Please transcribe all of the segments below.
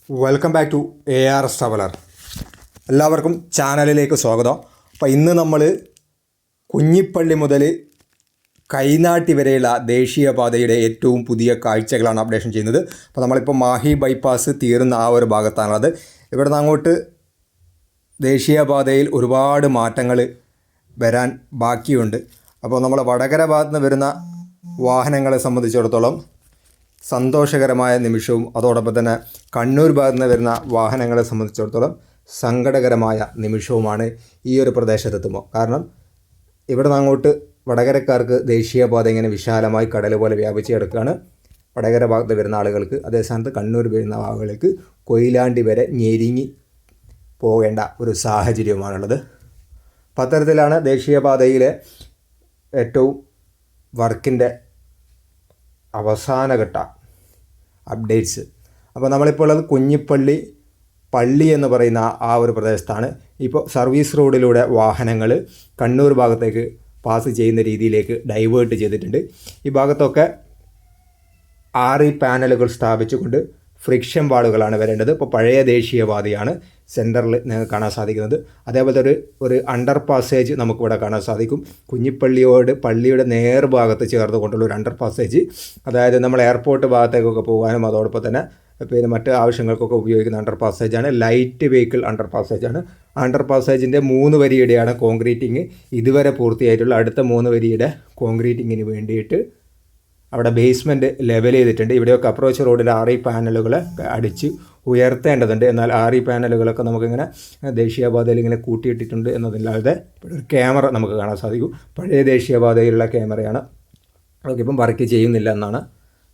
Welcome back to ARS traveller. എല്ലാവർക്കും ചാനലിലേക്ക് സ്വാഗതം. അപ്പോൾ ഇന്ന് നമ്മൾ കുഞ്ഞിപ്പള്ളി മുതൽ കൈനാട്ടി വരെയുള്ള ദേശീയപാതയുടെ ഏറ്റവും പുതിയ കാഴ്ചകളാണ് അപ്ഡേഷൻ ചെയ്യുന്നത്. അപ്പോൾ നമ്മളിപ്പോൾ മാഹി ബൈപ്പാസ് തീരുന്ന ആ ഒരു ഭാഗത്താണുള്ളത്. ഇവിടെ നിന്ന് അങ്ങോട്ട് ദേശീയപാതയിൽ ഒരുപാട് മാറ്റങ്ങൾ വരാൻ ബാക്കിയുണ്ട്. അപ്പോൾ നമ്മൾ വടകര ഭാഗത്ത് നിന്ന് വരുന്ന വാഹനങ്ങളെ സംബന്ധിച്ചിടത്തോളം സന്തോഷകരമായ നിമിഷവും അതോടൊപ്പം തന്നെ കണ്ണൂർ ഭാഗത്ത് നിന്ന് വരുന്ന വാഹനങ്ങളെ സംബന്ധിച്ചിടത്തോളം സങ്കടകരമായ നിമിഷവുമാണ് ഈ ഒരു പ്രദേശത്തെത്തുമ്പോൾ. കാരണം ഇവിടെ നിന്ന് അങ്ങോട്ട് വടകരക്കാർക്ക് ദേശീയപാത ഇങ്ങനെ വിശാലമായി കടൽ പോലെ വ്യാപിച്ച് കിടക്കുകയാണ്. വടകര ഭാഗത്ത് വരുന്ന ആളുകൾക്ക്, അതേ സ്ഥാനത്ത് കണ്ണൂർ വരുന്ന ആളുകൾക്ക് കൊയിലാണ്ടി വരെ ഞെരുങ്ങി പോകേണ്ട ഒരു സാഹചര്യമാണുള്ളത്. അത്തരത്തിലാണ് ദേശീയപാതയിലെ ഏറ്റവും വർക്കിൻ്റെ അവസാനഘട്ട അപ്ഡേറ്റ്സ്. അപ്പോൾ നമ്മളിപ്പോൾ ഉള്ളത് പള്ളി എന്ന് പറയുന്ന ആ ഒരു പ്രദേശത്താണ്. ഇപ്പോൾ സർവീസ് റോഡിലൂടെ വാഹനങ്ങൾ കണ്ണൂർ ഭാഗത്തേക്ക് പാസ് ചെയ്യുന്ന രീതിയിലേക്ക് ഡൈവേർട്ട് ചെയ്തിട്ടുണ്ട്. ഈ ഭാഗത്തൊക്കെ 6 പാനലുകൾ സ്ഥാപിച്ചുകൊണ്ട് ഫ്രിക്ഷൻ വാളുകളാണ് വരേണ്ടത്. ഇപ്പോൾ പഴയ ദേശീയപാതയാണ് സെൻറ്ററിൽ നിങ്ങൾക്ക് കാണാൻ സാധിക്കുന്നത്. അതേപോലത്തെ ഒരു അണ്ടർ പാസേജ് നമുക്കിവിടെ കാണാൻ സാധിക്കും. പള്ളിയുടെ നേർഭാഗത്ത് ചേർന്ന് കൊണ്ടുള്ള ഒരു അണ്ടർ പാസേജ്, അതായത് നമ്മൾ എയർപോർട്ട് ഭാഗത്തേക്കൊക്കെ പോകാനും അതോടൊപ്പം തന്നെ പിന്നെ മറ്റ് ആവശ്യങ്ങൾക്കൊക്കെ ഉപയോഗിക്കുന്ന അണ്ടർ പാസേജാണ്. ലൈറ്റ് വെഹിക്കിൾ അണ്ടർ പാസേജാണ്. അണ്ടർ പാസേജിൻ്റെ 3 വരിയുടെയാണ് കോൺക്രീറ്റിങ് ഇതുവരെ പൂർത്തിയായിട്ടുള്ള. അടുത്ത 3 വരിയുടെ കോൺക്രീറ്റിങ്ങിന് വേണ്ടിയിട്ട് അവിടെ ബേസ്മെൻറ്റ് ലെവൽ ചെയ്തിട്ടുണ്ട്. ഇവിടെയൊക്കെ അപ്രോച്ച് റോഡിൽ 6 പാനലുകൾ അടിച്ച് ഉയർത്തേണ്ടതുണ്ട്. എന്നാൽ 6 പാനലുകളൊക്കെ നമുക്കിങ്ങനെ ദേശീയപാതയിൽ ഇങ്ങനെ കൂട്ടിയിട്ടിട്ടുണ്ട് എന്നതല്ലാതെ ഒരു ക്യാമറ നമുക്ക് കാണാൻ സാധിക്കും. പഴയ ദേശീയപാതയിലുള്ള ക്യാമറയാണ്. നമുക്കിപ്പം വർക്ക് ചെയ്യുന്നില്ല എന്നാണ്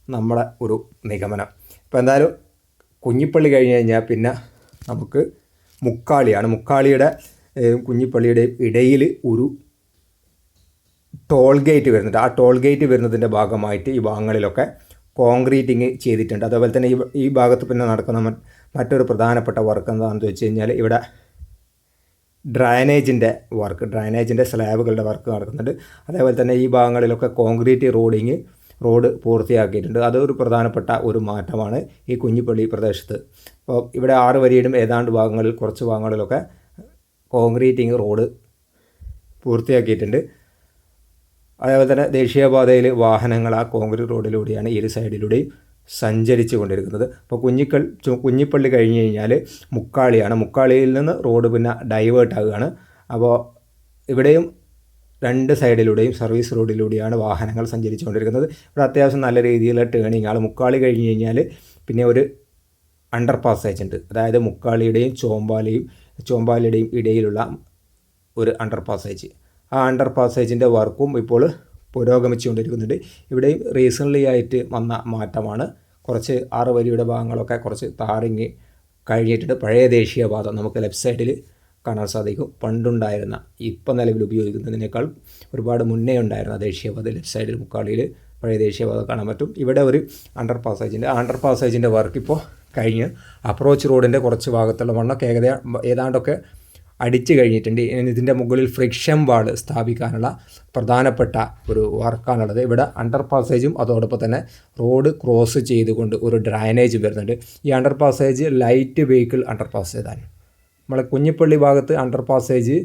നമ്മളെ ഒരു നിഗമനം. ഇപ്പോൾ എന്തായാലും കുഞ്ഞിപ്പള്ളി കഴിഞ്ഞ് കഴിഞ്ഞാൽ പിന്നെ നമുക്ക് മുക്കാളിയാണ്. മുക്കാളിയുടെ കുഞ്ഞിപ്പള്ളിയുടെ ഇടയിൽ ഒരു ടോൾ ഗേറ്റ് വരുന്നുണ്ട്. ആ ടോൾ ഗേറ്റ് വരുന്നതിൻ്റെ ഭാഗമായിട്ട് ഈ ഭാഗങ്ങളിലൊക്കെ കോൺക്രീറ്റിങ് ചെയ്തിട്ടുണ്ട്. അതേപോലെ തന്നെ ഈ ഭാഗത്ത് പിന്നെ നടക്കുന്ന മറ്റൊരു പ്രധാനപ്പെട്ട വർക്ക് എന്താണെന്ന് വെച്ച് കഴിഞ്ഞാൽ ഇവിടെ ഡ്രൈനേജിൻ്റെ സ്ലാബുകളുടെ വർക്ക് നടക്കുന്നുണ്ട്. അതേപോലെ തന്നെ ഈ ഭാഗങ്ങളിലൊക്കെ കോൺക്രീറ്റ് റോഡ് പൂർത്തിയാക്കിയിട്ടുണ്ട്. അതൊരു പ്രധാനപ്പെട്ട ഒരു മാറ്റമാണ് ഈ കുഞ്ഞിപ്പള്ളി പ്രദേശത്ത്. അപ്പോൾ ഇവിടെ 6 വരിയിലും ഏതാണ്ട് കുറച്ച് ഭാഗങ്ങളിലൊക്കെ കോൺക്രീറ്റിങ് റോഡ് പൂർത്തിയാക്കിയിട്ടുണ്ട്. അതേപോലെ തന്നെ ദേശീയപാതയിൽ വാഹനങ്ങൾ ആ കോൺക്രീറ്റ് റോഡിലൂടെയാണ് ഈ സൈഡിലൂടെയും സഞ്ചരിച്ചു കൊണ്ടിരിക്കുന്നത്. അപ്പോൾ കുഞ്ഞിപ്പള്ളി കഴിഞ്ഞ് കഴിഞ്ഞാൽ മുക്കാളിയാണ്. മുക്കാളിയിൽ നിന്ന് റോഡ് പിന്നെ ഡൈവേർട്ട് ആകുകയാണ്. അപ്പോൾ ഇവിടെയും 2 സൈഡിലൂടെയും സർവീസ് റോഡിലൂടെയാണ് വാഹനങ്ങൾ സഞ്ചരിച്ചു കൊണ്ടിരിക്കുന്നത്. ഇവിടെ അത്യാവശ്യം നല്ല രീതിയിലുള്ള ടേണിംഗ് ആണ്. മുക്കാളി കഴിഞ്ഞ് കഴിഞ്ഞാൽ പിന്നെ ഒരു അണ്ടർ പാസേജ് ഉണ്ട്. അതായത് മുക്കാളിയുടെയും ചോമ്പാലയുടെയും ഇടയിലുള്ള ഒരു അണ്ടർ പാസേജ്. ആ അണ്ടർ പാസേജിൻ്റെ വർക്കും ഇപ്പോൾ പുരോഗമിച്ചുകൊണ്ടിരിക്കുന്നുണ്ട്. ഇവിടെയും റീസെൻ്റ്ലി ആയിട്ട് വന്ന മാറ്റമാണ്. കുറച്ച് 6 വരിയുടെ ഭാഗങ്ങളൊക്കെ കുറച്ച് താറിങ് കഴിഞ്ഞിട്ടുണ്ട്. പഴയ ദേശീയപാത നമുക്ക് ലെഫ്റ്റ് സൈഡിൽ കാണാൻ സാധിക്കും. പണ്ടുണ്ടായിരുന്ന, ഇപ്പം നിലവിൽ ഉപയോഗിക്കുന്നതിനേക്കാൾ ഒരുപാട് മുന്നേ ഉണ്ടായിരുന്ന ദേശീയപാത ലെഫ്റ്റ് സൈഡിൽ മുക്കാളിയിൽ പഴയ ദേശീയപാത കാണാൻ പറ്റും. ഇവിടെ ഒരു അണ്ടർ പാസേജിൻ്റെ വർക്ക് ഇപ്പോൾ കഴിഞ്ഞ് അപ്രോച്ച് റോഡിൻ്റെ കുറച്ച് ഭാഗത്തുള്ള മണ്ണൊക്കെ ഏതാണ്ടൊക്കെ അടിച്ചു കഴിഞ്ഞിട്ടുണ്ട്. ഇതിൻ്റെ മുകളിൽ ഫ്രിക്ഷൻ വാൾ സ്ഥാപിക്കാനുള്ള പ്രധാനപ്പെട്ട ഒരു വർക്കാണുള്ളത്. ഇവിടെ അണ്ടർ പാസേജും അതോടൊപ്പം തന്നെ റോഡ് ക്രോസ് ചെയ്തുകൊണ്ട് ഒരു ഡ്രൈനേജ് വരുന്നുണ്ട്. ഈ under passage light vehicle under പാസേജാണ്. നമ്മളെ കുഞ്ഞിപ്പള്ളി ഭാഗത്ത് അണ്ടർ പാസേജ്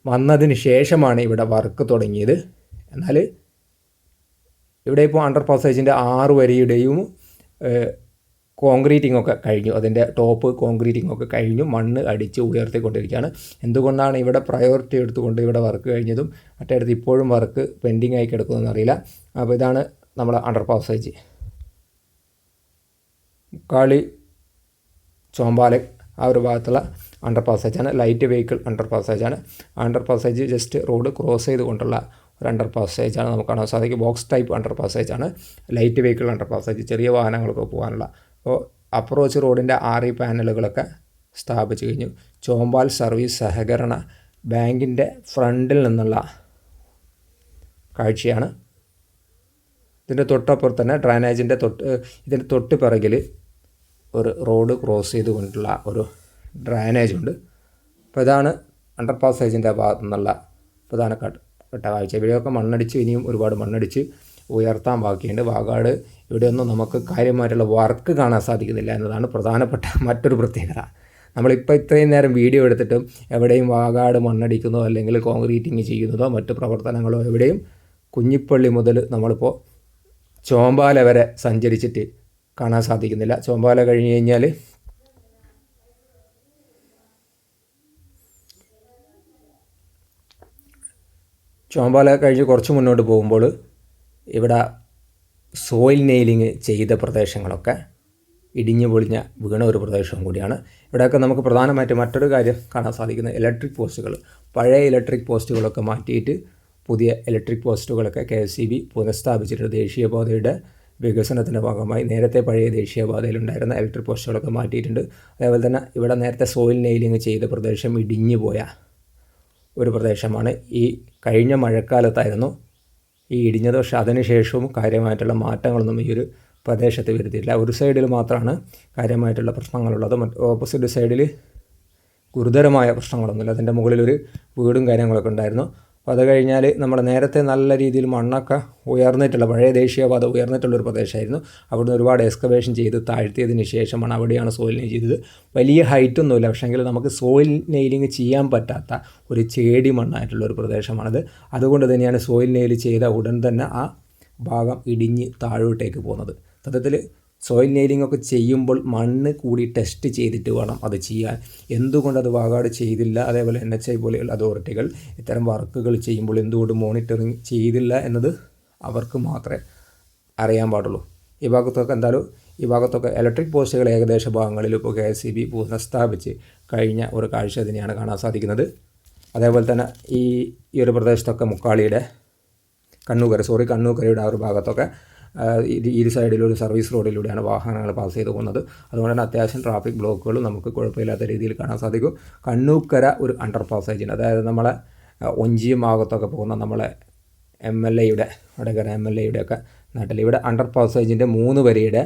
വന്നതിന് ശേഷമാണ് ഇവിടെ വർക്ക് തുടങ്ങിയത്. എന്നാൽ ഇവിടെ ഇപ്പോൾ അണ്ടർ പാസേജിൻ്റെ 6 വരിയുടെയും കോൺക്രീറ്റിംഗ് ഒക്കെ കഴിഞ്ഞു. അതിൻ്റെ ടോപ്പ് കോൺക്രീറ്റിംഗ് ഒക്കെ കഴിഞ്ഞു. മണ്ണ് അടിച്ച് ഉയർത്തിക്കൊണ്ടിരിക്കുകയാണ്. എന്തുകൊണ്ടാണ് ഇവിടെ പ്രയോറിറ്റി എടുത്തുകൊണ്ട് ഇവിടെ വർക്ക് കഴിഞ്ഞതും മറ്റേടത്ത് ഇപ്പോഴും വർക്ക് പെൻഡിങ് ആയി കിടക്കുന്നതെന്ന് അറിയില്ല. അപ്പോൾ ഇതാണ് നമ്മുടെ അണ്ടർ പാസേജ്. മുക്കാളി ചോമ്പാല ആ ഒരു ഭാഗത്തുള്ള അണ്ടർ പാസേജാണ്. ലൈറ്റ് വെഹിക്കിൾ അണ്ടർ പാസേജാണ്. Under passage just road cross ചെയ്തുകൊണ്ടുള്ള ഒരു അണ്ടർ പാസേജാണ് നമുക്ക് കാണാൻ സാധിക്കും. ബോക്സ് ടൈപ്പ് അണ്ടർ പാസേജാണ്. ലൈറ്റ് വെഹിക്കിൾ അണ്ടർ പാസേജ് ചെറിയ വാഹനങ്ങളൊക്കെ പോകാനുള്ള. അപ്പോൾ അപ്രോച്ച് റോഡിൻ്റെ 6 പാനലുകളൊക്കെ സ്ഥാപിച്ചു കഴിഞ്ഞു. ചോമ്പാൽ സർവീസ് സഹകരണ ബാങ്കിൻ്റെ ഫ്രണ്ടിൽ നിന്നുള്ള കാഴ്ചയാണ്. ഇതിൻ്റെ തൊട്ടപ്പുറത്ത് തന്നെ ഡ്രൈനേജിൻ്റെ ഇതിൻ്റെ തൊട്ട് പിറകിൽ ഒരു റോഡ് ക്രോസ് ചെയ്തുകൊണ്ടുള്ള ഒരു ഡ്രൈനേജ് ഉണ്ട്. അപ്പോൾ ഇതാണ് അണ്ടർ പാസേജിൻ്റെ ഭാഗത്തു നിന്നുള്ള പ്രധാനപ്പെട്ട കാഴ്ച. ഇവിടെയൊക്കെ മണ്ണടിച്ച് ഇനിയും ഒരുപാട് മണ്ണടിച്ച് ഉയർത്താൻ ബാക്കിയുണ്ട്. വാഗാട് ഇവിടെയൊന്നും നമുക്ക് കാര്യമായിട്ടുള്ള വർക്ക് കാണാൻ സാധിക്കുന്നില്ല എന്നതാണ് പ്രധാനപ്പെട്ട മറ്റൊരു പ്രത്യേകത. നമ്മളിപ്പോൾ ഇത്രയും നേരം വീഡിയോ എടുത്തിട്ടും എവിടെയും വാഗാട് മണ്ണടിക്കുന്നതോ അല്ലെങ്കിൽ കോൺക്രീറ്റിങ് ചെയ്യുന്നതോ മറ്റു പ്രവർത്തനങ്ങളോ എവിടെയും കുഞ്ഞിപ്പള്ളി മുതൽ നമ്മളിപ്പോൾ ചോമ്പാല വരെ സഞ്ചരിച്ചിട്ട് കാണാൻ സാധിക്കുന്നില്ല. ചോമ്പാല കഴിഞ്ഞ് കഴിഞ്ഞാൽ ചോമ്പാല കഴിഞ്ഞ് കുറച്ച് മുന്നോട്ട് പോകുമ്പോൾ ഇവിടെ സോയിൽ നെയിലിങ് ചെയ്ത പ്രദേശങ്ങളൊക്കെ ഇടിഞ്ഞു പൊളിഞ്ഞ വീണ ഒരു പ്രദേശവും കൂടിയാണ്. ഇവിടെയൊക്കെ നമുക്ക് പ്രധാനമായിട്ട് മറ്റൊരു കാര്യം കാണാൻ സാധിക്കുന്നത് ഇലക്ട്രിക് പോസ്റ്റുകൾ, പഴയ ഇലക്ട്രിക് പോസ്റ്റുകളൊക്കെ മാറ്റിയിട്ട് പുതിയ ഇലക്ട്രിക് പോസ്റ്റുകളൊക്കെ KSEB പുനഃസ്ഥാപിച്ചിട്ടുണ്ട്. ദേശീയപാതയുടെ വികസനത്തിൻ്റെ ഭാഗമായി നേരത്തെ പഴയ ദേശീയപാതയിലുണ്ടായിരുന്ന ഇലക്ട്രിക് പോസ്റ്റുകളൊക്കെ മാറ്റിയിട്ടുണ്ട്. അതേപോലെ തന്നെ ഇവിടെ നേരത്തെ സോയിൽ നെയിലിങ് ചെയ്ത പ്രദേശം ഇടിഞ്ഞു പോയ ഒരു പ്രദേശമാണ്. ഈ കഴിഞ്ഞ മഴക്കാലത്തായിരുന്നു ഈ ഇടിഞ്ഞത്. പക്ഷേ അതിനുശേഷവും കാര്യമായിട്ടുള്ള മാറ്റങ്ങളൊന്നും ഈ ഒരു പ്രദേശത്ത് വരുത്തിയില്ല. ഒരു സൈഡിൽ മാത്രമാണ് കാര്യമായിട്ടുള്ള പ്രശ്നങ്ങളുള്ളത്. ഓപ്പോസിറ്റ് സൈഡിൽ ഗുരുതരമായ പ്രശ്നങ്ങളൊന്നുമില്ല. അതിൻ്റെ മുകളിലൊരു വീടും കാര്യങ്ങളൊക്കെ ഉണ്ടായിരുന്നു. അപ്പോൾ അത് കഴിഞ്ഞാൽ നമ്മൾ നേരത്തെ നല്ല രീതിയിൽ മണ്ണൊക്കെ ഉയർന്നിട്ടുള്ള പഴയ ദേശീയപാത ഉയർന്നിട്ടുള്ളൊരു പ്രദേശമായിരുന്നു. അവിടുന്ന് ഒരുപാട് എക്സ്കവേഷൻ ചെയ്ത് താഴ്ത്തിയതിന് ശേഷമാണ് അവിടെയാണ് സോയിൽ നെയിൽ ചെയ്തത്. വലിയ ഹൈറ്റൊന്നുമില്ല, പക്ഷേങ്കിൽ നമുക്ക് സോയിൽ നെയിലിങ് ചെയ്യാൻ പറ്റാത്ത ഒരു ചേടി മണ്ണായിട്ടുള്ളൊരു പ്രദേശമാണത്. അതുകൊണ്ട് തന്നെയാണ് സോയിൽ നെയിൽ ചെയ്ത ഉടൻ തന്നെ ആ ഭാഗം ഇടിഞ്ഞ് താഴോട്ടേക്ക് പോകുന്നത്. സത്യത്തിൽ സോയിൽ നെയിലിംഗ് ഒക്കെ ചെയ്യുമ്പോൾ മണ്ണ് കൂടി ടെസ്റ്റ് ചെയ്തിട്ട് വേണം അത് ചെയ്യാൻ. എന്തുകൊണ്ടത് വാഗാട് ചെയ്തില്ല, അതേപോലെ NHI പോലെയുള്ള അതോറിറ്റികൾ ഇത്തരം വർക്കുകൾ ചെയ്യുമ്പോൾ എന്തുകൊണ്ട് മോണിറ്ററിങ് ചെയ്തില്ല എന്നത് അവർക്ക് മാത്രമേ അറിയാൻ പാടുള്ളൂ. ഈ ഭാഗത്തൊക്കെ ഇലക്ട്രിക് പോസ്റ്റുകൾ ഏകദേശ ഭാഗങ്ങളിൽ ഇപ്പോൾ KSEB പുനഃസ്ഥാപിച്ച് കഴിഞ്ഞ ഒരു കാഴ്ച തന്നെയാണ് കാണാൻ സാധിക്കുന്നത്. അതേപോലെ തന്നെ ഈ ഒരു പ്രദേശത്തൊക്കെ മുക്കാളിയുടെ കണ്ണൂക്കരയുടെ ആ ഒരു ഭാഗത്തൊക്കെ ഇരു സൈഡിലൊരു സർവീസ് റോഡിലൂടെയാണ് വാഹനങ്ങൾ പാസ് ചെയ്ത് പോകുന്നത്. അതുകൊണ്ട് തന്നെ അത്യാവശ്യം ട്രാഫിക് ബ്ലോക്കുകളും നമുക്ക് കുഴപ്പമില്ലാത്ത രീതിയിൽ കാണാൻ സാധിക്കും. കണ്ണൂക്കര ഒരു അണ്ടർ പാസേജുണ്ട്. അതായത് നമ്മളെ ഒഞ്ചിയം ഭാഗത്തൊക്കെ പോകുന്ന നമ്മളെ വടകര MLA ഒക്കെ നാട്ടിൽ ഇവിടെ അണ്ടർ പാസേജിൻ്റെ 3 വരിയുടെ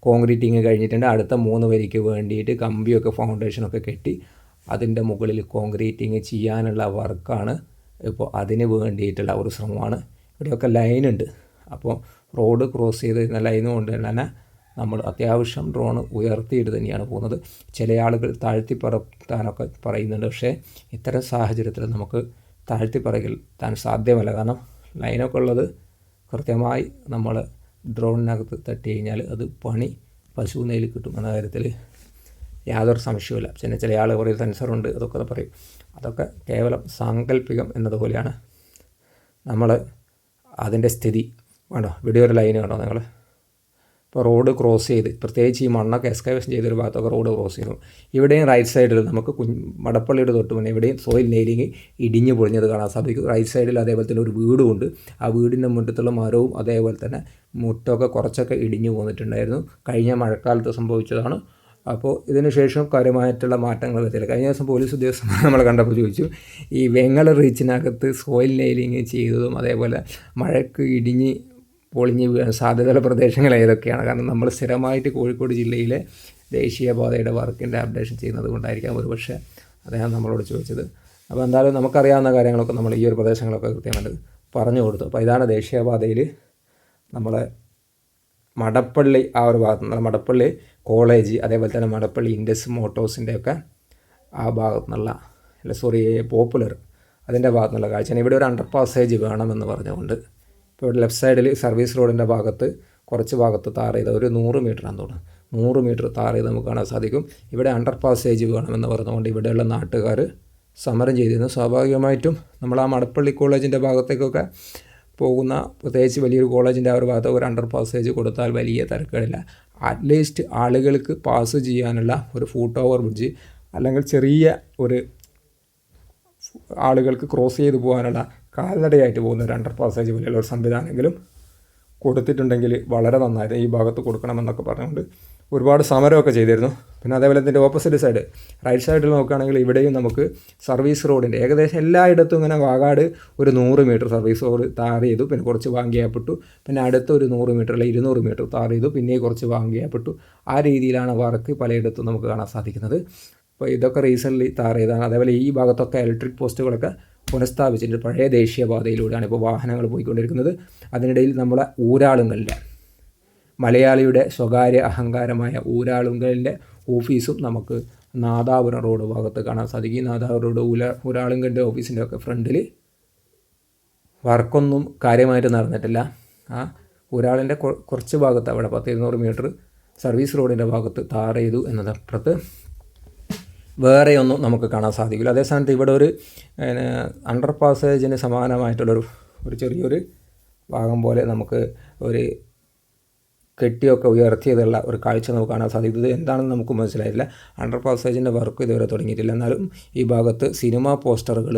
കോൺക്രീറ്റിങ് കഴിഞ്ഞിട്ടുണ്ട്. അടുത്ത 3 വരിക്ക് വേണ്ടിയിട്ട് കമ്പിയൊക്കെ ഫൗണ്ടേഷനൊക്കെ കെട്ടി അതിൻ്റെ മുകളിൽ കോൺക്രീറ്റിങ് ചെയ്യാനുള്ള വർക്കാണ്. ഇപ്പോൾ അതിന് വേണ്ടിയിട്ടുള്ള ഒരു ശ്രമമാണ്. ഇവിടെയൊക്കെ ലൈനുണ്ട്. അപ്പോൾ റോഡ് ക്രോസ് ചെയ്ത് ലൈന് കൊണ്ട് തന്നെ നമ്മൾ അത്യാവശ്യം ഡ്രോൺ ഉയർത്തിയിട്ട് തന്നെയാണ് പോകുന്നത്. ചില ആളുകൾ താഴ്ത്തി പറത്താനൊക്കെ പറയുന്നുണ്ട്. പക്ഷേ ഇത്തരം സാഹചര്യത്തിൽ നമുക്ക് താഴ്ത്തി പറത്താൻ സാധ്യമല്ല. കാരണം ലൈനൊക്കെ ഉള്ളത് കൃത്യമായി നമ്മൾ ഡ്രോണിനകത്ത് തട്ടി കഴിഞ്ഞാൽ അത് പണി പശു നെയിൽ കിട്ടും എന്ന കാര്യത്തിൽ യാതൊരു സംശയവുമില്ല. പിന്നെ ചില ആൾ പറയും സെൻസറുണ്ട് അതൊക്കെ പറയും. അതൊക്കെ കേവലം സാങ്കല്പികം എന്നതുപോലെയാണ് നമ്മൾ അതിൻ്റെ സ്ഥിതി. വേണ്ടോ വീഡിയോ ഒരു ലൈന് കണ്ടോ നിങ്ങൾ? ഇപ്പോൾ റോഡ് ക്രോസ് ചെയ്ത് പ്രത്യേകിച്ച് ഈ മണ്ണൊക്കെ എക്സ്കവേഷൻ ചെയ്തൊരു ഭാഗത്തൊക്കെ റോഡ് ക്രോസ് ചെയ്യുന്നു. ഇവിടെയും റൈറ്റ് സൈഡിൽ നമുക്ക് മടപ്പള്ളിയുടെ തൊട്ട് മുന്നേ ഇവിടെയും സോയിൽ നെയിലിങ് ഇടിഞ്ഞു പൊളിഞ്ഞത് കാണാൻ സാധിക്കും. റൈറ്റ് സൈഡിൽ അതേപോലെ തന്നെ ഒരു വീടുമുണ്ട്. ആ വീടിൻ്റെ മുറ്റത്തുള്ള മരവും അതേപോലെ തന്നെ മുറ്റമൊക്കെ കുറച്ചൊക്കെ ഇടിഞ്ഞു പോന്നിട്ടുണ്ടായിരുന്നു. കഴിഞ്ഞ മഴക്കാലത്ത് സംഭവിച്ചതാണ്. അപ്പോൾ ഇതിന് ശേഷം കാര്യമായിട്ടുള്ള മാറ്റങ്ങൾ വരുത്തില്ല. കഴിഞ്ഞ ദിവസം പോലീസ് ഉദ്യോഗസ്ഥന്മാർ നമ്മൾ കണ്ടപ്പോൾ ചോദിച്ചു, ഈ വെങ്ങൽ റീച്ചിനകത്ത് സോയിൽ നെയിലിങ് ചെയ്തതും അതേപോലെ മഴയ്ക്ക് ഇടിഞ്ഞ് പൊളിഞ്ഞ് വീഴാൻ സാധ്യതയുള്ള പ്രദേശങ്ങൾ ഏതൊക്കെയാണ്? കാരണം നമ്മൾ സ്ഥിരമായിട്ട് കോഴിക്കോട് ജില്ലയിലെ ദേശീയപാതയുടെ വർക്കിൻ്റെ അപ്ഡേഷൻ ചെയ്യുന്നത് കൊണ്ടായിരിക്കാം ഒരുപക്ഷെ അദ്ദേഹം നമ്മളോട് ചോദിച്ചത്. അപ്പോൾ എന്തായാലും നമുക്കറിയാവുന്ന കാര്യങ്ങളൊക്കെ നമ്മൾ ഈ ഒരു പ്രദേശങ്ങളൊക്കെ കൃത്യമായിട്ട് പറഞ്ഞു കൊടുത്തു. അപ്പോൾ ഇതാണ് ദേശീയപാതയിൽ നമ്മൾ മടപ്പള്ളി ആ ഒരു ഭാഗത്ത് നിന്ന് മടപ്പള്ളി കോളേജ് അതേപോലെ തന്നെ മടപ്പള്ളി ഇൻഡസ് മോട്ടോഴ്സിൻ്റെയൊക്കെ ആ ഭാഗത്തു നിന്നുള്ള പോപ്പുലർ അതിൻ്റെ ഭാഗത്തു നിന്നുള്ള കാഴ്ചയാണ്. ഇവിടെ ഒരു അണ്ടർ പാസേജ് വേണമെന്ന് പറഞ്ഞുകൊണ്ട് ഇപ്പോൾ ഇവിടെ ലെഫ്റ്റ് സൈഡിൽ സർവീസ് റോഡിൻ്റെ ഭാഗത്ത് കുറച്ച് ഭാഗത്ത് താർ ചെയ്ത ഒരു 100 മീറ്ററാണ് തോന്നുന്നു, 100 മീറ്റർ താർ ചെയ്ത് നമുക്ക് കാണാൻ സാധിക്കും. ഇവിടെ അണ്ടർ പാസേജ് വേണമെന്ന് പറഞ്ഞുകൊണ്ട് ഇവിടെയുള്ള നാട്ടുകാർ സമരം ചെയ്തിരുന്നു. സ്വാഭാവികമായിട്ടും നമ്മൾ ആ മടപ്പള്ളി കോളേജിൻ്റെ ഭാഗത്തേക്കൊക്കെ പോകുന്ന പ്രത്യേകിച്ച് വലിയൊരു കോളേജിൻ്റെ ആ ഒരു ഭാഗത്ത് ഒരു അണ്ടർ പാസേജ് കൊടുത്താൽ വലിയ തിരക്കേടില്ല. അറ്റ്ലീസ്റ്റ് ആളുകൾക്ക് പാസ് ചെയ്യാനുള്ള ഒരു ഫുട് ഓവർ ബ്രിഡ്ജ് അല്ലെങ്കിൽ ചെറിയ ഒരു ആളുകൾക്ക് ക്രോസ് ചെയ്ത് പോകാനുള്ള കാൽനടയായിട്ട് പോകുന്ന ഒരു അണ്ടർ പാസേജ് പോലെയുള്ള ഒരു സംവിധാനമെങ്കിലും കൊടുത്തിട്ടുണ്ടെങ്കിൽ വളരെ നന്നായിരുന്നു. ഈ ഭാഗത്ത് കൊടുക്കണമെന്നൊക്കെ പറഞ്ഞുകൊണ്ട് ഒരുപാട് സമരമൊക്കെ ചെയ്തിരുന്നു. പിന്നെ അതേപോലെ ഇതിൻ്റെ ഓപ്പോസിറ്റ് സൈഡ് റൈറ്റ് സൈഡിൽ നോക്കുകയാണെങ്കിൽ ഇവിടെയും നമുക്ക് സർവീസ് റോഡിൻ്റെ ഏകദേശം എല്ലായിടത്തും ഇങ്ങനെ വാഗാട് ഒരു 100 മീറ്റർ സർവീസ് റോഡ് താർ ചെയ്തു. പിന്നെ കുറച്ച് വാങ്ങിയപ്പെട്ടു. പിന്നെ അടുത്ത ഒരു 100 മീറ്റർ അല്ലെങ്കിൽ 200 മീറ്റർ താർ ചെയ്തു. പിന്നെ കുറച്ച് വാങ്ങിയപ്പെട്ടു. ആ രീതിയിലാണ് വർക്ക് പലയിടത്തും നമുക്ക് കാണാൻ സാധിക്കുന്നത്. അപ്പോൾ ഇതൊക്കെ റീസെൻ്റ്ലി താർ ചെയ്താണ്. അതേപോലെ ഈ ഭാഗത്തൊക്കെ ഇലക്ട്രിക് പോസ്റ്റുകളൊക്കെ പുനഃസ്ഥാപിച്ചിട്ടുണ്ട്. പഴയ ദേശീയപാതയിലൂടെയാണ് ഇപ്പോൾ വാഹനങ്ങൾ പോയിക്കൊണ്ടിരിക്കുന്നത്. അതിനിടയിൽ നമ്മളെ ഊരാളുങ്കലിൻ്റെ, മലയാളിയുടെ സ്വകാര്യ അഹങ്കാരമായ ഊരാളുങ്കലിൻ്റെ ഓഫീസും നമുക്ക് നാദാപുരം റോഡ് ഭാഗത്ത് കാണാൻ സാധിക്കും. നാദാപുരം റോഡ് ഊരാളുങ്കലിൻ്റെ ഓഫീസിൻ്റെ ഒക്കെ ഫ്രണ്ടിൽ വർക്കൊന്നും കാര്യമായിട്ട് നടന്നിട്ടില്ല. ഊരാളിൻ്റെ കുറച്ച് ഭാഗത്ത് അവിടെ 10-200 മീറ്റർ സർവീസ് റോഡിൻ്റെ ഭാഗത്ത് ടാർ ചെയ്തു എന്നതപ്പുറത്ത് വേറെയൊന്നും നമുക്ക് കാണാൻ സാധിക്കില്ല. അതേ സ്ഥാനത്ത് ഇവിടെ ഒരു അണ്ടർ പാസേജിന് സമാനമായിട്ടുള്ളൊരു ചെറിയൊരു ഭാഗം പോലെ നമുക്ക് ഒരു കെട്ടിയൊക്കെ ഉയർത്തിയതുള്ള ഒരു കാഴ്ച നമുക്ക് കാണാൻ സാധിക്കും. ഇത് എന്താണെന്ന് നമുക്ക് മനസ്സിലായില്ല. അണ്ടർ പാസേജിൻ്റെ വർക്ക് ഇതുവരെ തുടങ്ങിയിട്ടില്ല. എന്നാലും ഈ ഭാഗത്ത് സിനിമാ പോസ്റ്ററുകൾ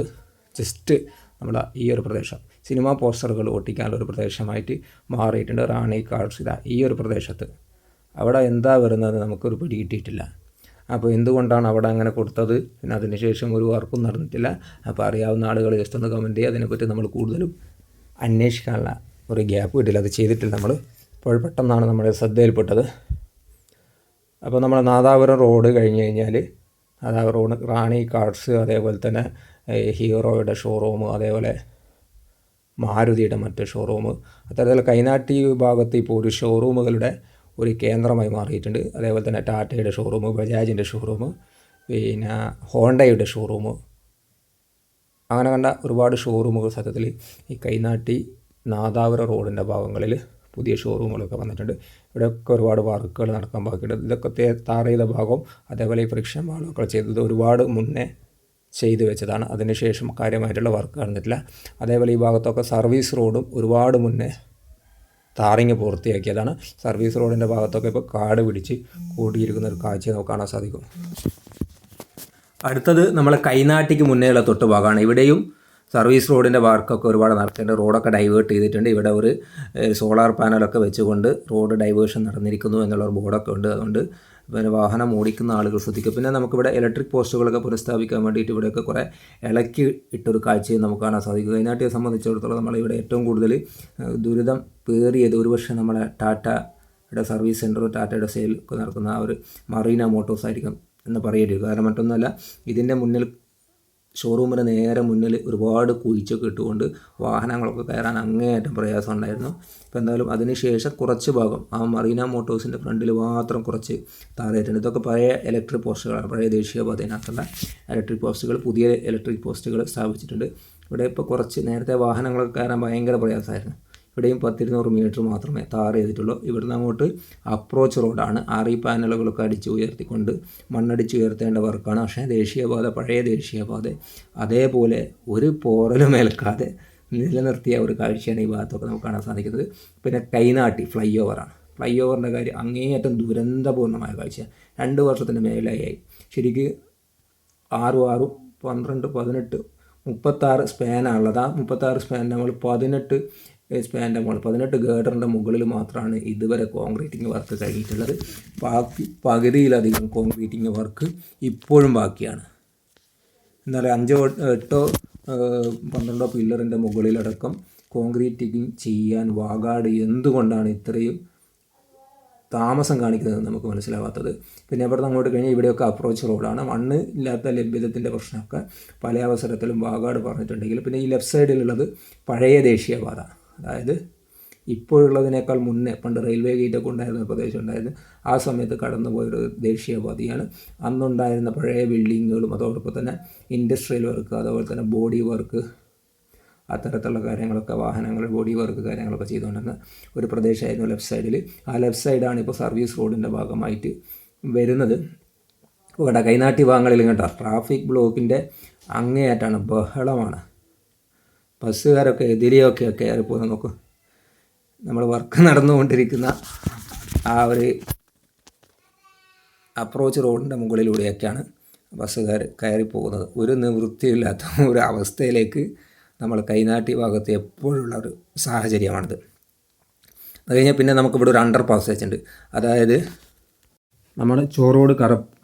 ജസ്റ്റ് നമ്മുടെ ഈ ഒരു പ്രദേശം സിനിമാ പോസ്റ്ററുകൾ ഒട്ടിക്കാനുള്ള ഒരു പ്രദേശമായിട്ട് മാറിയിട്ടുണ്ട്. റാണി കാർഡ്സ് ഈ ഒരു പ്രദേശത്ത് അവിടെ എന്താ വരുന്നത് നമുക്കൊരു പിടി കിട്ടിയിട്ടില്ല. അപ്പോൾ എന്തുകൊണ്ടാണ് അവിടെ അങ്ങനെ കൊടുത്തത്, പിന്നെ അതിന് ശേഷം ഒരു വർക്കും നടന്നിട്ടില്ല. അപ്പോൾ അറിയാവുന്ന ആളുകൾ ജസ്റ്റ് ഒന്ന് കമൻറ്റ് ചെയ്യുക. അതിനെപ്പറ്റി നമ്മൾ കൂടുതലും അന്വേഷിക്കാനുള്ള ഒരു ഗ്യാപ്പ് കിട്ടില്ല, അത് ചെയ്തിട്ടില്ല നമ്മൾ. ഇപ്പോൾ പെട്ടെന്നാണ് നമ്മുടെ ശ്രദ്ധയിൽപ്പെട്ടത്. അപ്പോൾ നമ്മൾ നാദാപുരം റോഡ് കഴിഞ്ഞ് കഴിഞ്ഞാൽ നാദാപുരം റോഡ് റാണി കാർഡ്സ്, അതേപോലെ തന്നെ ഹീറോയുടെ ഷോറൂം, അതേപോലെ മാരുതിയുടെ മറ്റ് ഷോറൂം, അത്തരത്തിൽ കൈനാട്ടി ഭാഗത്ത് ഇപ്പോൾ ഒരു ഷോറൂമുകളുടെ ഒരു കേന്ദ്രമായി മാറിയിട്ടുണ്ട്. അതേപോലെ തന്നെ ടാറ്റയുടെ ഷോറൂം, ബജാജിൻ്റെ ഷോറൂം, പിന്നെ ഹോണ്ടയുടെ ഷോറൂം, അങ്ങനെ കണ്ട ഒരുപാട് ഷോറൂമുകൾ സത്യത്തിൽ ഈ കൈനാട്ടി നാദാപുരം റോഡിൻ്റെ ഭാഗങ്ങളിൽ പുതിയ ഷോറൂമുകളൊക്കെ വന്നിട്ടുണ്ട്. ഇവിടെയൊക്കെ ഒരുപാട് വർക്കുകൾ നടക്കാൻ ബാക്കിയുണ്ട്. ഇതൊക്കെ ടാർ ചെയ്ത ഭാഗം, അതേപോലെ ഈ ഫ്രിക്ഷൻ വാളൊക്കെ ചെയ്തത് ഒരുപാട് മുന്നേ ചെയ്തു വെച്ചതാണ്. അതിനുശേഷം കാര്യമായിട്ടുള്ള വർക്ക് നടന്നിട്ടില്ല. അതേപോലെ ഈ ഭാഗത്തൊക്കെ സർവീസ് റോഡും ഒരുപാട് മുന്നേ ടാറിങ് പൂർത്തിയാക്കിയതാണ്. സർവീസ് റോഡിൻ്റെ ഭാഗത്തൊക്കെ ഇപ്പോൾ കാട് പിടിച്ച് കൂടിയിരിക്കുന്ന ഒരു കാഴ്ച നമുക്ക് കാണാൻ സാധിക്കും. അടുത്തത് നമ്മളെ കൈനാട്ടിക്ക് മുന്നേയുള്ള തൊട്ട് ഭാഗമാണ്. ഇവിടെയും സർവീസ് റോഡിൻ്റെ വർക്കൊക്കെ ഒരുപാട് നടത്തിയിട്ടുണ്ട്. റോഡൊക്കെ ഡൈവേർട്ട് ചെയ്തിട്ടുണ്ട്. ഇവിടെ ഒരു സോളാർ പാനലൊക്കെ വെച്ചുകൊണ്ട് റോഡ് ഡൈവേർഷൻ നടന്നിരിക്കുന്നു എന്നുള്ള ഒരു ബോർഡൊക്കെ ഉണ്ട്. അതുകൊണ്ട് പിന്നെ വാഹനം ഓടിക്കുന്ന ആളുകൾ ശ്രദ്ധിക്കും. പിന്നെ നമുക്കിവിടെ ഇലക്ട്രിക് പോസ്റ്റുകളൊക്കെ പുനഃസ്ഥാപിക്കാൻ വേണ്ടിയിട്ട് ഇവിടെയൊക്കെ കുറേ ഇളക്കി ഇട്ടൊരു കാഴ്ചയും നമുക്ക് കാണാൻ സാധിക്കും. കൈനാട്ടിയെ സംബന്ധിച്ചിടത്തോളം നമ്മളിവിടെ ഏറ്റവും കൂടുതൽ ദുരിതം പേറിയത് ഒരുപക്ഷെ നമ്മളെ ടാറ്റയുടെ സർവീസ് സെൻറ്റർ, ടാറ്റയുടെ സെയിൽ ഒക്കെ നടക്കുന്ന ആ ഒരു മറീന മോട്ടോഴ്സ് ആയിരിക്കും എന്ന് പറയേണ്ടി വരും. കാരണം മറ്റൊന്നുമല്ല, ഇതിൻ്റെ മുന്നിൽ ഷോറൂമിന് നേരെ മുന്നിൽ ഒരുപാട് കുഴിച്ചൊക്കെ ഇട്ടുകൊണ്ട് വാഹനങ്ങളൊക്കെ കയറാൻ അങ്ങേയറ്റം പ്രയാസം ഉണ്ടായിരുന്നു. അപ്പോൾ എന്തായാലും അതിനുശേഷം കുറച്ച് ഭാഗം ആ മറീന മോട്ടോഴ്സിൻ്റെ ഫ്രണ്ടിൽ മാത്രം കുറച്ച് താഴെയായിട്ടുണ്ട്. ഇതൊക്കെ പഴയ ഇലക്ട്രിക് പോസ്റ്റുകളാണ്. പഴയ ദേശീയപാതയിനകത്തുള്ള ഇലക്ട്രിക് പോസ്റ്റുകൾ, പുതിയ ഇലക്ട്രിക് പോസ്റ്റുകൾ സ്ഥാപിച്ചിട്ടുണ്ട്. ഇവിടെ ഇപ്പോൾ കുറച്ച് നേരത്തെ വാഹനങ്ങളൊക്കെ കയറാൻ ഭയങ്കര പ്രയാസമായിരുന്നു. ഇവിടെയും 10-200 മീറ്റർ മാത്രമേ ടാർ ചെയ്തിട്ടുള്ളൂ. ഇവിടുന്ന് അങ്ങോട്ട് അപ്രോച്ച് റോഡാണ്. ആറി പാനലുകളൊക്കെ അടിച്ച് ഉയർത്തിക്കൊണ്ട് മണ്ണടിച്ച് ഉയർത്തേണ്ട വർക്കാണ്. പക്ഷേ ദേശീയപാത, പഴയ ദേശീയപാത അതേപോലെ ഒരു പോറലും ഏൽക്കാതെ നിലനിർത്തിയ ഒരു കാഴ്ചയാണ് ഈ ഭാഗത്തൊക്കെ നമുക്ക് കാണാൻ സാധിക്കുന്നത്. പിന്നെ കൈനാട്ടി ഫ്ലൈ ഓവറാണ്. ഫ്ലൈ ഓവറിൻ്റെ കാര്യം അങ്ങേയറ്റം ദുരന്തപൂർണ്ണമായ കാഴ്ച. 2 വർഷത്തിന് മേലെയായി. ശരിക്ക് 6, 12, 18, 36 സ്പാനാണുള്ളത്. ആ 36 സ്പാൻ നമ്മൾ 18 സ്പാൻ്റെ മുകളിൽ 18 ഗേഡറിൻ്റെ മുകളിൽ മാത്രമാണ് ഇതുവരെ കോൺക്രീറ്റിംഗ് വർക്ക് കഴിഞ്ഞിട്ടുള്ളത്. പകുതിയിലധികം കോൺക്രീറ്റിംഗ് വർക്ക് ഇപ്പോഴും ബാക്കിയാണ്. എന്നാൽ 5, 8, 12 പില്ലറിൻ്റെ മുകളിലടക്കം കോൺക്രീറ്റിംഗ് ചെയ്യാൻ വാഗാട് എന്തുകൊണ്ടാണ് ഇത്രയും താമസം കാണിക്കുന്നത് നമുക്ക് മനസ്സിലാവാത്തത്. പിന്നെ അവിടെ അങ്ങോട്ട് കഴിഞ്ഞാൽ ഇവിടെയൊക്കെ അപ്രോച്ച് റോഡാണ്. മണ്ണ് ഇല്ലാത്ത ലഭ്യതത്തിൻ്റെ പ്രശ്നമൊക്കെ പല അവസരത്തിലും വാഗാട് പറഞ്ഞിട്ടുണ്ടെങ്കിൽ, പിന്നെ ഈ ലെഫ്റ്റ് സൈഡിലുള്ളത് പഴയ ദേശീയപാത, അതായത് ഇപ്പോഴുള്ളതിനേക്കാൾ മുന്നേ പണ്ട് റെയിൽവേ ഗേറ്റൊക്കെ ഉണ്ടായിരുന്ന പ്രദേശം ഉണ്ടായിരുന്നു. ആ സമയത്ത് കടന്നു പോയൊരു ദേശീയപാതയാണ്. അന്നുണ്ടായിരുന്ന പഴയ ബിൽഡിങ്ങുകളും അതോടൊപ്പം തന്നെ ഇൻഡസ്ട്രിയൽ വർക്ക്, അതുപോലെ തന്നെ ബോഡി വർക്ക്, അത്തരത്തിലുള്ള കാര്യങ്ങളൊക്കെ വാഹനങ്ങൾ ബോഡി വർക്ക് കാര്യങ്ങളൊക്കെ ചെയ്തുകൊണ്ടിരുന്ന ഒരു പ്രദേശമായിരുന്നു ലെഫ്റ്റ് സൈഡിൽ. ആ ലെഫ്റ്റ് സൈഡാണ് ഇപ്പോൾ സർവീസ് റോഡിൻ്റെ ഭാഗമായിട്ട് വരുന്നത്. ഇവിടെ കൈനാട്ടി ഭാഗങ്ങളിൽ കേട്ടോ ട്രാഫിക് ബ്ലോക്കിൻ്റെ അങ്ങേയറ്റാണ്, ബഹളമാണ്. ബസ്സുകാരൊക്കെ എതിരെയൊക്കെ കയറിപ്പോകുന്ന നോക്കും. നമ്മൾ വർക്ക് നടന്നുകൊണ്ടിരിക്കുന്ന ആ ഒരു അപ്രോച്ച് റോഡിൻ്റെ മുകളിലൂടെയൊക്കെയാണ് ബസ്സുകാർ കയറിപ്പോകുന്നത്. ഒരു നിവൃത്തിയില്ലാത്ത ഒരു അവസ്ഥയിലേക്ക് നമ്മൾ കൈനാട്ടി ഭാഗത്ത് എപ്പോഴുള്ള ഒരു സാഹചര്യമാണിത്. അത് കഴിഞ്ഞാൽ പിന്നെ നമുക്കിവിടെ ഒരു അണ്ടർ പാസേജ് ഉണ്ട്. അതായത് നമ്മൾ ചോറോട്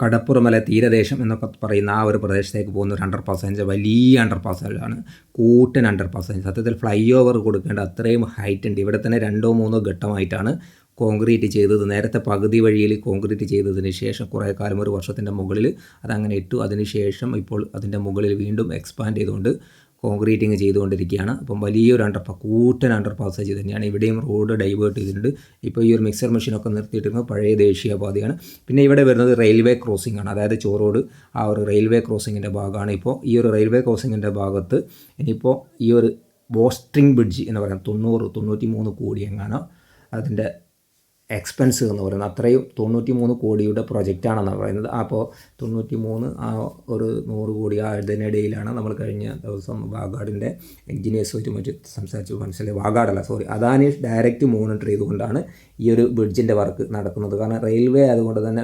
കടപ്പുറമല തീരദേശം എന്നൊക്കെ പറയുന്ന ആ ഒരു പ്രദേശത്തേക്ക് പോകുന്ന ഒരു അണ്ടർ പാസേജ്, വലിയ അണ്ടർ പാസേജാണ്, കൂട്ടൻ അണ്ടർ പാസേജ്. സത്യത്തിൽ ഫ്ലൈ ഓവർ കൊടുക്കേണ്ട അത്രയും ഹൈറ്റ് ഉണ്ട്. ഇവിടെ തന്നെ 2-3 ഘട്ടമായിട്ടാണ് കോൺക്രീറ്റ് ചെയ്തത്. നേരത്തെ പകുതി വഴിയിൽ കോൺക്രീറ്റ് ചെയ്തതിന് ശേഷം കുറേ കാലം, 1 വർഷത്തിൻ്റെ മുകളിൽ അതങ്ങനെ ഇട്ടു. അതിന് ശേഷം ഇപ്പോൾ അതിൻ്റെ മുകളിൽ വീണ്ടും എക്സ്പാൻഡ് ചെയ്തുകൊണ്ട് കോൺക്രീറ്റിങ് ചെയ്തുകൊണ്ടിരിക്കുകയാണ്. അപ്പം വലിയൊരു കൂറ്റൻ അണ്ടർ പാസേജ് തന്നെയാണ്. ഇവിടെയും റോഡ് ഡൈവേർട്ട് ചെയ്തിട്ടുണ്ട്. ഇപ്പോൾ ഈ ഒരു മിക്സർ മെഷീനൊക്കെ നിർത്തിയിട്ടിരുന്നത് പഴയ ദേശീയപാതയാണ്. പിന്നെ ഇവിടെ വരുന്നത് റെയിൽവേ ക്രോസിംഗ് ആണ്. അതായത് ചോറോട് ആ ഒരു റെയിൽവേ ക്രോസിങ്ങിൻ്റെ ഭാഗമാണ്. ഇപ്പോൾ ഈ ഒരു റെയിൽവേ ക്രോസിങ്ങിൻ്റെ ഭാഗത്ത് ഇനിയിപ്പോൾ ഈ ഒരു ബോസ്ട്രിങ് ബ്രിഡ്ജ് എന്ന് പറയുന്നത് 93 കോടി എങ്ങാണ് അതിൻ്റെ എക്സ്പെൻസ് എന്ന് പറയുന്നത്. അത്രയും 93 കോടിയുടെ പ്രൊജക്റ്റാണെന്ന് പറയുന്നത്. അപ്പോൾ 93 ആ ഒരു 100 കോടി അതിനിടയിലാണ് നമ്മൾ കഴിഞ്ഞ ദിവസം വാഗാടിൻ്റെ എൻജിനീയേഴ്സുമായിട്ട് മറ്റ് സംസാരിച്ച് മനസ്സിലായി. അദാനി ഡയറക്റ്റ് മോണിറ്റർ ചെയ്തുകൊണ്ടാണ് ഈ ഒരു ബ്രിഡ്ജിൻ്റെ വർക്ക് നടക്കുന്നത്. കാരണം റെയിൽവേ അതുകൊണ്ട് തന്നെ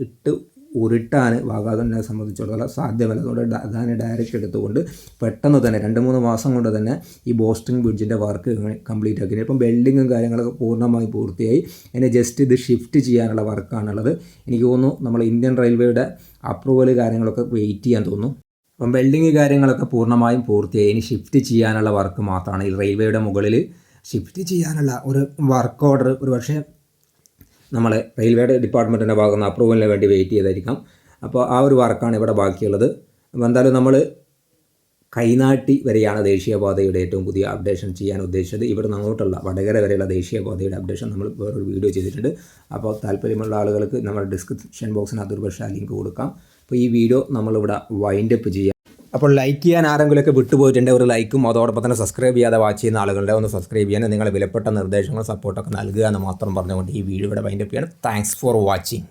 ഇട്ട് ഉരുട്ടാൻ വാഗാടിനെ സംബന്ധിച്ചിടത്തോളം സാധ്യമല്ല. അതുകൊണ്ട് അദാനി ഡയറക്റ്റ് എടുത്തുകൊണ്ട് പെട്ടെന്ന് തന്നെ 2-3 മാസം കൊണ്ട് തന്നെ ഈ ബോസ്ട്രിങ് ബ്രിഡ്ജിൻ്റെ വർക്ക് കംപ്ലീറ്റ് ആക്കി. ഇപ്പം ബിൽഡിങ്ങും കാര്യങ്ങളൊക്കെ പൂർണ്ണമായി പൂർത്തിയായി. ഇനി ജസ്റ്റ് ഇത് ഷിഫ്റ്റ് ചെയ്യാനുള്ള വർക്കാണുള്ളത്. എനിക്ക് തോന്നുന്നു നമ്മൾ ഇന്ത്യൻ റെയിൽവേയുടെ അപ്രൂവൽ കാര്യങ്ങളൊക്കെ വെയിറ്റ് ചെയ്യാൻ തോന്നുന്നു. അപ്പം ബിൽഡിങ് കാര്യങ്ങളൊക്കെ പൂർണ്ണമായും പൂർത്തിയായി. ഇനി ഷിഫ്റ്റ് ചെയ്യാനുള്ള വർക്ക് മാത്രമാണ്. ഈ റെയിൽവേയുടെ മുകളിൽ ഷിഫ്റ്റ് ചെയ്യാനുള്ള ഒരു വർക്ക് ഓർഡർ ഒരു പക്ഷേ നമ്മളെ റെയിൽവേയുടെ ഡിപ്പാർട്ട്മെൻറ്റിൻ്റെ ഭാഗത്ത് നിന്ന് അപ്രൂവലിന് വേണ്ടി വെയിറ്റ് ചെയ്തായിരിക്കാം. അപ്പോൾ ആ ഒരു വർക്കാണ് ഇവിടെ ബാക്കിയുള്ളത്. അപ്പോൾ എന്തായാലും നമ്മൾ കൈനാട്ടി വരെയാണ് ദേശീയപാതയുടെ ഏറ്റവും പുതിയ അപ്ഡേഷൻ ചെയ്യാൻ ഉദ്ദേശിച്ചത്. ഇവിടെ അങ്ങോട്ടുള്ള വടകര വരെയുള്ള ദേശീയപാതയുടെ അപ്ഡേഷൻ നമ്മൾ വേറൊരു വീഡിയോ ചെയ്തിട്ടുണ്ട്. അപ്പോൾ താല്പര്യമുള്ള ആളുകൾക്ക് നമ്മുടെ ഡിസ്ക്രിപ്ഷൻ ബോക്സിനകത്ത് ഒരു പക്ഷേ ലിങ്ക് കൊടുക്കാം. അപ്പോൾ ഈ വീഡിയോ നമ്മളിവിടെ വൈൻഡപ്പ് ചെയ്യാം. അപ്പോൾ ലൈക്ക് ചെയ്യാൻ ആരെങ്കിലുമൊക്കെ വിട്ടുപോയിട്ടുണ്ട് ഒരു ലൈക്കും അതോടൊപ്പം തന്നെ സബ്സ്ക്രൈബ് ചെയ്യാതെ വാച്ച് ചെയ്യുന്ന ആളുകളുടെ ഒന്ന് സബ്സ്ക്രൈബ് ചെയ്യാൻ നിങ്ങളുടെ വിലപ്പെട്ട നിർദ്ദേശങ്ങളും സപ്പോർട്ടൊക്കെ നൽകുക എന്ന് മാത്രം പറഞ്ഞുകൊണ്ട് ഈ വീഡിയോ ഇവിടെ വൈൻഡപ്പ് ചെയ്യണം. Thanks for watching.